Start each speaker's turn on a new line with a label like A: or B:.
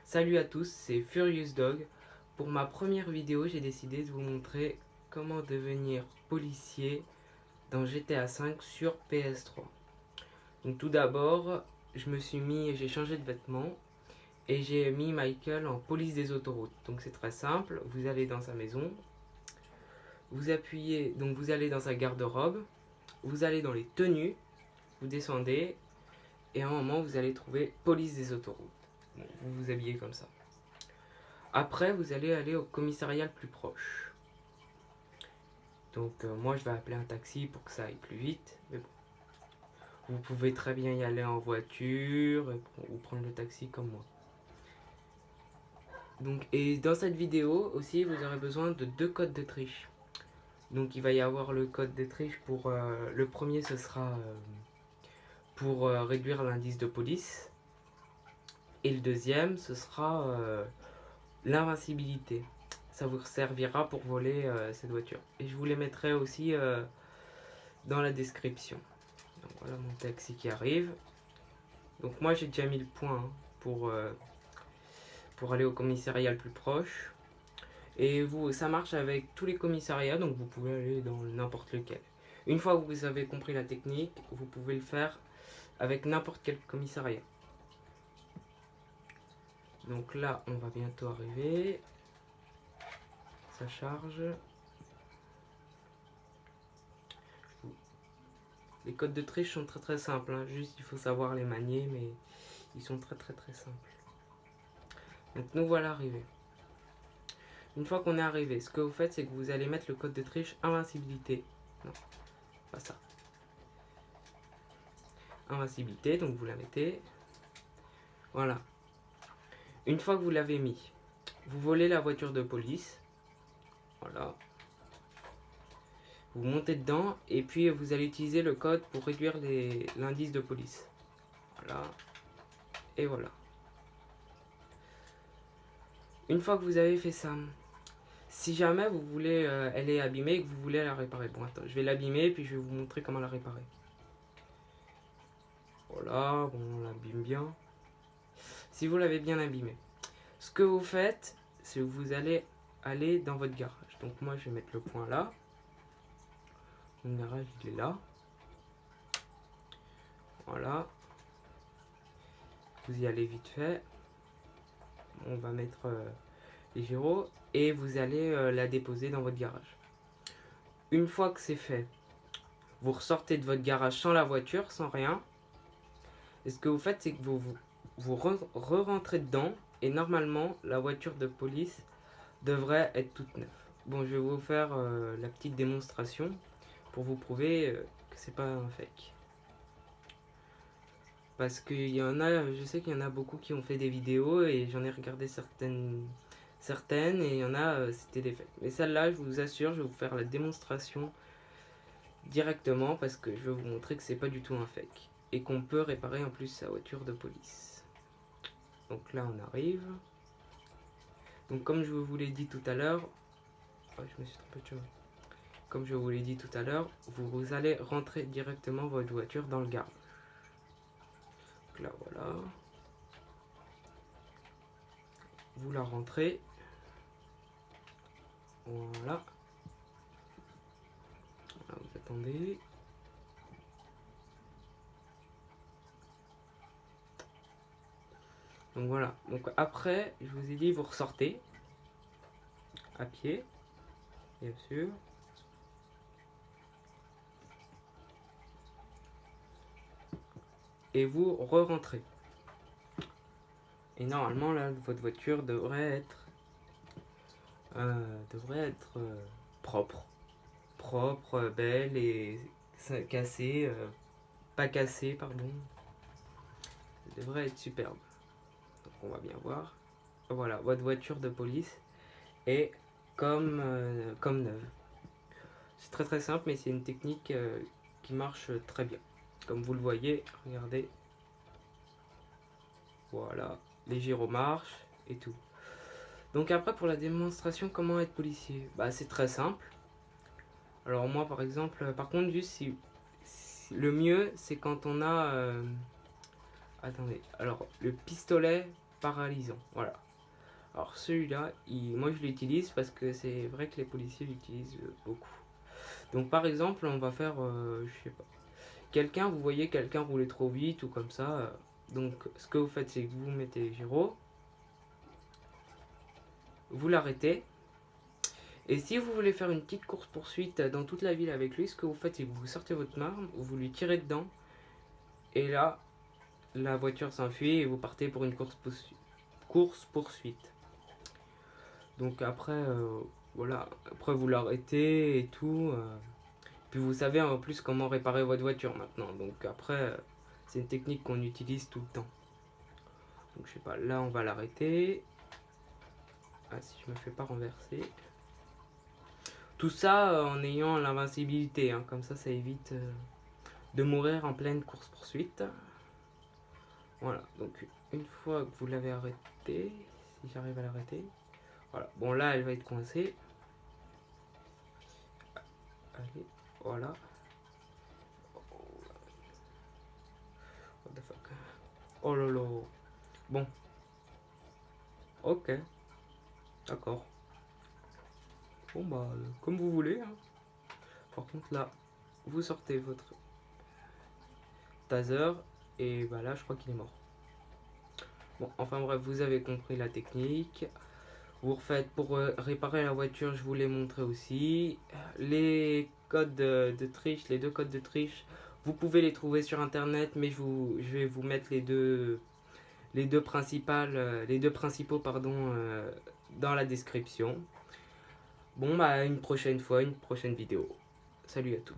A: Salut à tous, c'est Furious Dog. Pour ma première vidéo, j'ai décidé de vous montrer comment devenir policier dans GTA V sur PS3. Donc tout d'abord, j'ai changé de vêtements et j'ai mis Michael en police des autoroutes. Donc c'est très simple, vous allez dans sa maison, vous appuyez, donc vous allez dans sa garde-robe, vous allez dans les tenues, vous descendez et à un moment vous allez trouver police des autoroutes. Bon, vous vous habillez comme ça. Après, vous allez aller au commissariat le plus proche. Donc moi je vais appeler un taxi pour que ça aille plus vite. Mais bon, vous pouvez très bien y aller en voiture ou prendre le taxi comme moi. Donc, et dans cette vidéo aussi, vous aurez besoin de deux codes de triche. Donc il va y avoir le code de triche pour... le premier, ce sera pour réduire l'indice de police. Et le deuxième, ce sera l'invincibilité. Ça vous servira pour voler cette voiture. Et je vous les mettrai aussi dans la description. Donc voilà mon taxi qui arrive. Donc moi j'ai déjà mis le point pour aller au commissariat le plus proche. Et vous, ça marche avec tous les commissariats, donc vous pouvez aller dans n'importe lequel. Une fois que vous avez compris la technique, vous pouvez le faire avec n'importe quel commissariat. Donc là, on va bientôt arriver. Ça charge. Les codes de triche sont très simples, hein. Juste il faut savoir les manier, mais ils sont très simples. Donc nous voilà arrivés. Une fois qu'on est arrivé, ce que vous faites, c'est que vous allez mettre le code de triche invincibilité. Non, pas ça. Invincibilité, donc vous la mettez. Voilà. Une fois que vous l'avez mis, vous volez la voiture de police. Voilà. Vous montez dedans et puis vous allez utiliser le code pour réduire l'indice de police. Voilà. Et voilà. Une fois que vous avez fait ça, si jamais vous voulez, elle est abîmée et que vous voulez la réparer. Bon, attends, je vais l'abîmer et puis je vais vous montrer comment la réparer. Voilà, bon, on l'abîme bien. Si vous l'avez bien abîmé, ce que vous faites, c'est que vous allez aller dans votre garage. Donc moi, je vais mettre le point là. Mon garage, il est là. Voilà. Vous y allez vite fait. On va mettre les gyros et vous allez la déposer dans votre garage. Une fois que c'est fait, vous ressortez de votre garage sans la voiture, sans rien. Et ce que vous faites, c'est que vous re-rentrez dedans et normalement, la voiture de police devrait être toute neuve. Bon, je vais vous faire la petite démonstration pour vous prouver que c'est pas un fake. Parce qu'il y en a, je sais qu'il y en a beaucoup qui ont fait des vidéos et j'en ai regardé certaines et il y en a, c'était des fakes. Mais celle-là, je vous assure, je vais vous faire la démonstration directement parce que je vais vous montrer que c'est pas du tout un fake. Et qu'on peut réparer en plus sa voiture de police. Donc là, on arrive. Donc comme je vous l'ai dit tout à l'heure, oh, je me suis trompé de chemin. Comme je vous l'ai dit tout à l'heure, vous allez rentrer directement votre voiture dans le garage. Donc là, voilà. Vous la rentrez. Voilà. Là, vous attendez. Donc voilà. Donc après, je vous ai dit, vous ressortez à pied, bien sûr. Et vous re-rentrez. Et normalement, là, votre voiture devrait être propre. Propre, belle et cassée. Pas cassée, pardon. Elle devrait être superbe. Donc on va bien voir. Voilà, votre voiture de police est comme neuve. C'est très simple, mais c'est une technique qui marche très bien. Comme vous le voyez, regardez. Voilà, les gyros marchent et tout. Donc après, pour la démonstration, comment être policier, bah c'est très simple. Alors moi, par exemple, par contre, juste si le mieux, c'est quand on a... attendez, alors le pistolet paralysant. Voilà. Alors celui-là, moi je l'utilise parce que c'est vrai que les policiers l'utilisent beaucoup. Donc par exemple, on va faire, je sais pas, quelqu'un, vous voyez quelqu'un rouler trop vite ou comme ça. Donc ce que vous faites, c'est que vous mettez les gyros, vous l'arrêtez. Et si vous voulez faire une petite course-poursuite dans toute la ville avec lui, ce que vous faites, c'est que vous sortez votre arme, vous lui tirez dedans, et là, la voiture s'enfuit et vous partez pour une course-poursuite. Donc après, voilà, après vous l'arrêtez et tout. Puis vous savez en plus comment réparer votre voiture maintenant. Donc après, c'est une technique qu'on utilise tout le temps. Donc je sais pas, là on va l'arrêter. Ah, si je me fais pas renverser. Tout ça en ayant l'invincibilité, hein, comme ça évite de mourir en pleine course-poursuite. Voilà, donc une fois que vous l'avez arrêté, si j'arrive à l'arrêter, voilà, bon là elle va être coincée. Allez, voilà. What the fuck. Oh lolo. Bon. Ok. D'accord. Bon bah, comme vous voulez. Hein. Par contre là, vous sortez votre taser et bah là je crois qu'il est mort. Bon, enfin bref, vous avez compris la technique. Vous refaites pour réparer la voiture, je vous l'ai montré aussi. Les codes de triche, les deux codes de triche, vous pouvez les trouver sur internet, mais je vais vous mettre les deux principaux dans la description. Bon bah une prochaine fois, une prochaine vidéo. Salut à tous.